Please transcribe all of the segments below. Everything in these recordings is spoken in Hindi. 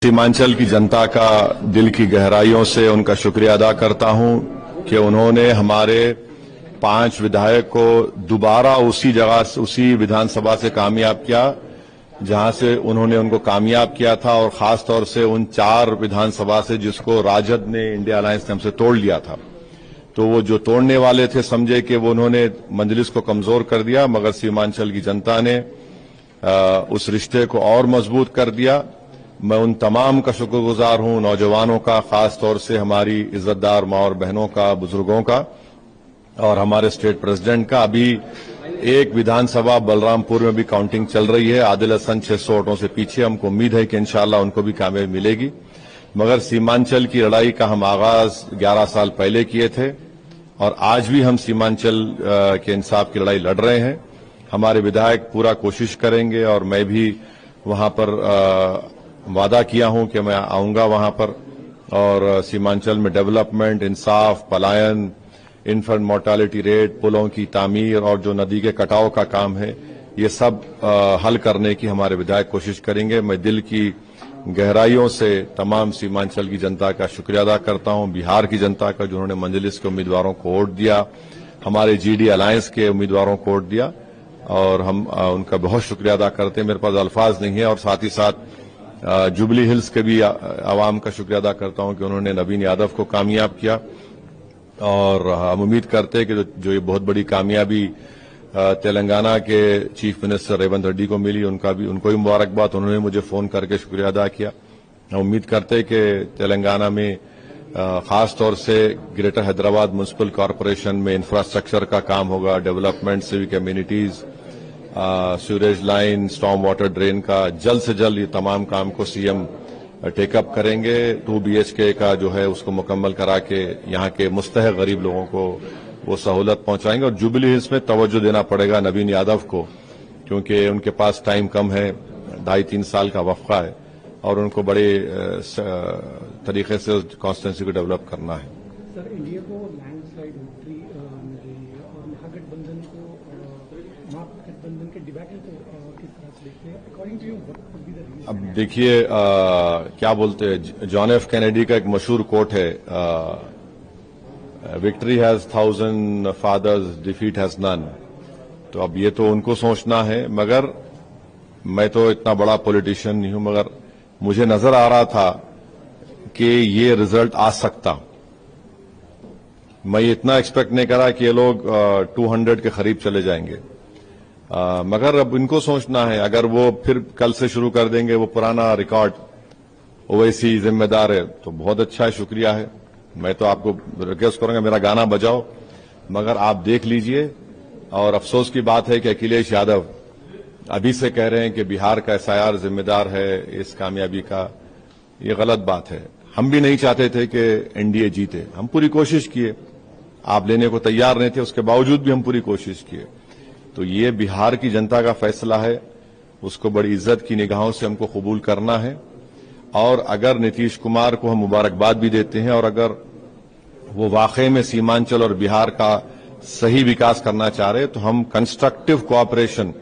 सीमांचल की जनता का दिल की गहराइयों से उनका शुक्रिया अदा करता हूं कि उन्होंने हमारे 5 विधायक को दोबारा उसी जगह उसी विधानसभा से कामयाब किया जहां से उन्होंने उनको कामयाब किया था, और खास तौर से उन 4 विधानसभा से जिसको राजद ने, इंडिया अलायंस ने हमसे तोड़ लिया था। तो वो जो तोड़ने वाले थे समझे कि वो उन्होंने मजलिस को कमजोर कर दिया, मगर सीमांचल की जनता ने उस रिश्ते को और मजबूत कर दिया। मैं उन तमाम का शुक्रगुजार हूं, नौजवानों का, खास तौर से हमारी इज्जतदार माँ और बहनों का, बुजुर्गों का, और हमारे स्टेट प्रेसिडेंट का। अभी एक विधानसभा बलरामपुर में भी काउंटिंग चल रही है। आदिल हसन 600 वोटों से पीछे। हमको उम्मीद है कि इंशाअल्लाह उनको भी कामयाबी मिलेगी। मगर सीमांचल की लड़ाई का हम आगाज 11 साल पहले किए थे, और आज भी हम सीमांचल के इंसाफ की लड़ाई लड़ रहे हैं। हमारे विधायक पूरा कोशिश करेंगे, और मैं भी वहां पर वादा किया हूं कि मैं आऊंगा वहां पर, और सीमांचल में डेवलपमेंट, इंसाफ, पलायन, इन्फेंट मोर्टालिटी रेट, पुलों की तामीर और जो नदी के कटाव का काम है, ये सब हल करने की हमारे विधायक कोशिश करेंगे। मैं दिल की गहराइयों से तमाम सीमांचल की जनता का शुक्रिया अदा करता हूं, बिहार की जनता का जिन्होंने मजलिस के उम्मीदवारों को वोट दिया, हमारे जीडी अलायंस के उम्मीदवारों को वोट दिया, और हम उनका बहुत शुक्रिया अदा करते हैं। मेरे पास अल्फाज नहीं है। और साथ ही साथ जुबली हिल्स के भी आवाम का शुक्रिया अदा करता हूं कि उन्होंने नवीन यादव को कामयाब किया, और हम उम्मीद करते हैं कि जो ये बहुत बड़ी कामयाबी तेलंगाना के चीफ मिनिस्टर रेवंत रेड्डी को मिली, उनको भी मुबारकबाद। उन्होंने मुझे फोन करके शुक्रिया अदा किया। हम उम्मीद करते हैं कि तेलंगाना में खास तौर से ग्रेटर हैदराबाद म्युनिसिपल कॉरपोरेशन में इंफ्रास्ट्रक्चर का काम होगा, development, civic communities, sewerage line, storm water drain का जल्द से जल्द ये तमाम काम को सीएम टेकअप करेंगे। 2 BHK का जो है उसको मुकम्मल करा के यहाँ के मुस्तहक गरीब लोगों को वो सहूलत पहुंचाएंगे। और जुबली हिल्स में तवज्जो देना पड़ेगा नवीन यादव को, क्योंकि उनके पास टाइम कम है, 2.5-3 साल का वक्फा है, और उनको बड़े तरीके से उस कॉन्स्टिट्यूंसी को डेवलप करना है। सर, इंडिया को लैंडस्लाइड विक्ट्री मिली और महागठबंधन के डिबैकल को किस तरह से देखते हैं? According to you what would be the reason? अब देखिए, क्या बोलते हैं, जॉन एफ कैनेडी का एक मशहूर कोट है, victory has 1000 fathers, defeat has none. तो अब ये तो उनको सोचना है, मगर मैं तो इतना बड़ा पॉलिटिशियन नहीं हूं, मगर मुझे नजर आ रहा था कि ये रिजल्ट आ सकता। मैं इतना एक्सपेक्ट नहीं करा कि ये लोग 200 के करीब चले जाएंगे, मगर अब इनको सोचना है। अगर वो फिर कल से शुरू कर देंगे वो पुराना रिकॉर्ड, ओवैसी जिम्मेदार है, तो बहुत अच्छा है, शुक्रिया है। मैं तो आपको रिक्वेस्ट करूंगा मेरा गाना बजाओ, मगर आप देख लीजिए। और अफसोस की बात है कि अखिलेश यादव अभी से कह रहे हैं कि बिहार का SIR जिम्मेदार है इस कामयाबी का। ये गलत बात है। हम भी नहीं चाहते थे कि एनडीए जीते, हम पूरी कोशिश किए, आप लेने को तैयार नहीं थे, उसके बावजूद भी हम पूरी कोशिश किए। तो ये बिहार की जनता का फैसला है, उसको बड़ी इज्जत की निगाहों से हमको कबूल करना है। और अगर नीतीश कुमार को हम मुबारकबाद भी देते हैं, और अगर वो वाकई में सीमांचल और बिहार का सही विकास करना चाह रहे तो हम कंस्ट्रक्टिव कोऑपरेशन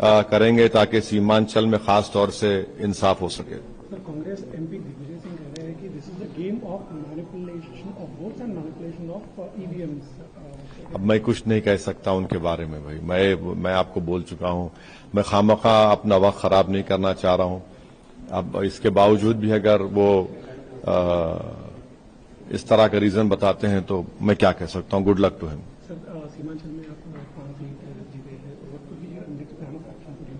करेंगे, ताकि सीमांचल में खास तौर से इंसाफ हो सके। सर, कांग्रेस MP दिग्विजय सिंह कह रहे हैं कि this is a game of manipulation of votes and manipulation of EVMs। अब मैं कुछ नहीं कह सकता उनके बारे में भाई, मैं आपको बोल चुका हूं। मैं खामखा अपना वक्त खराब नहीं करना चाह रहा हूं। अब इसके बावजूद भी अगर वो इस तरह का रीजन बताते हैं तो मैं क्या कह सकता हूं। Good luck to him. Sir, Seemanchal में आप 5 सीट जीते हैं, what could be your next plan of action for you?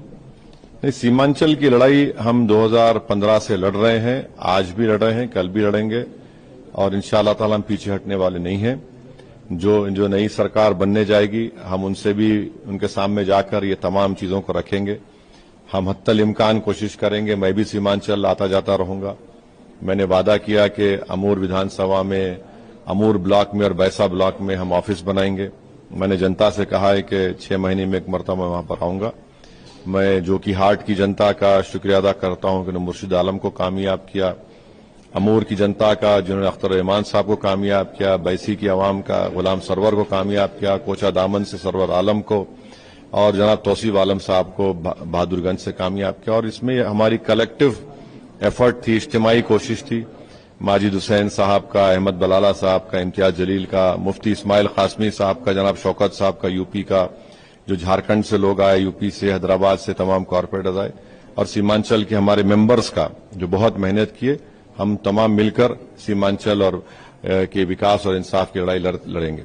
नहीं, सीमांचल की लड़ाई हम 2015 से लड़ रहे हैं, आज भी लड़ रहे हैं, कल भी लड़ेंगे, और इंशाअल्लाह ताला हम पीछे हटने वाले नहीं हैं। जो नई सरकार बनने जाएगी, हम उनसे भी उनके सामने जाकर ये तमाम चीजों को रखेंगे। हम हत्तल इम्कान कोशिश करेंगे। मैं भी सीमांचल आता जाता रहूंगा। मैंने वादा किया कि अमूर विधानसभा में, अमूर ब्लॉक में और बैसा ब्लॉक में हम ऑफिस बनाएंगे। मैंने जनता से कहा है कि 6 महीने में एक मरतबा मैं वहां पर आऊंगा। मैं जो कि हार्ट की जनता का शुक्रिया अदा करता हूं कि उन्होंने मुर्शिद आलम को कामयाब किया, अमूर की जनता का जिन्होंने अख्तर रहमान साहब को कामयाब किया, बैसी की आवाम का गुलाम सरवर को कामयाब किया, कोचा दामन से सरवर आलम को, और जनाब तौसीफ आलम साहब को बहादुरगंज से कामयाब किया। और इसमें हमारी कलेक्टिव एफर्ट थी, इज्तिमाई कोशिश थी। माजिद हुसैन साहब का, अहमद बलाला साहब का, इम्तियाज जलील का, मुफ्ती इस्माइल कासमी साहब का, जनाब शौकत साहब का यूपी का, जो झारखंड से लोग आए, यूपी से, हैदराबाद से तमाम कॉरपोरेटर्स आए, और सीमांचल के हमारे मेंबर्स का जो बहुत मेहनत किए। हम तमाम मिलकर सीमांचल और के विकास और इंसाफ की लड़ाई लड़ेंगे।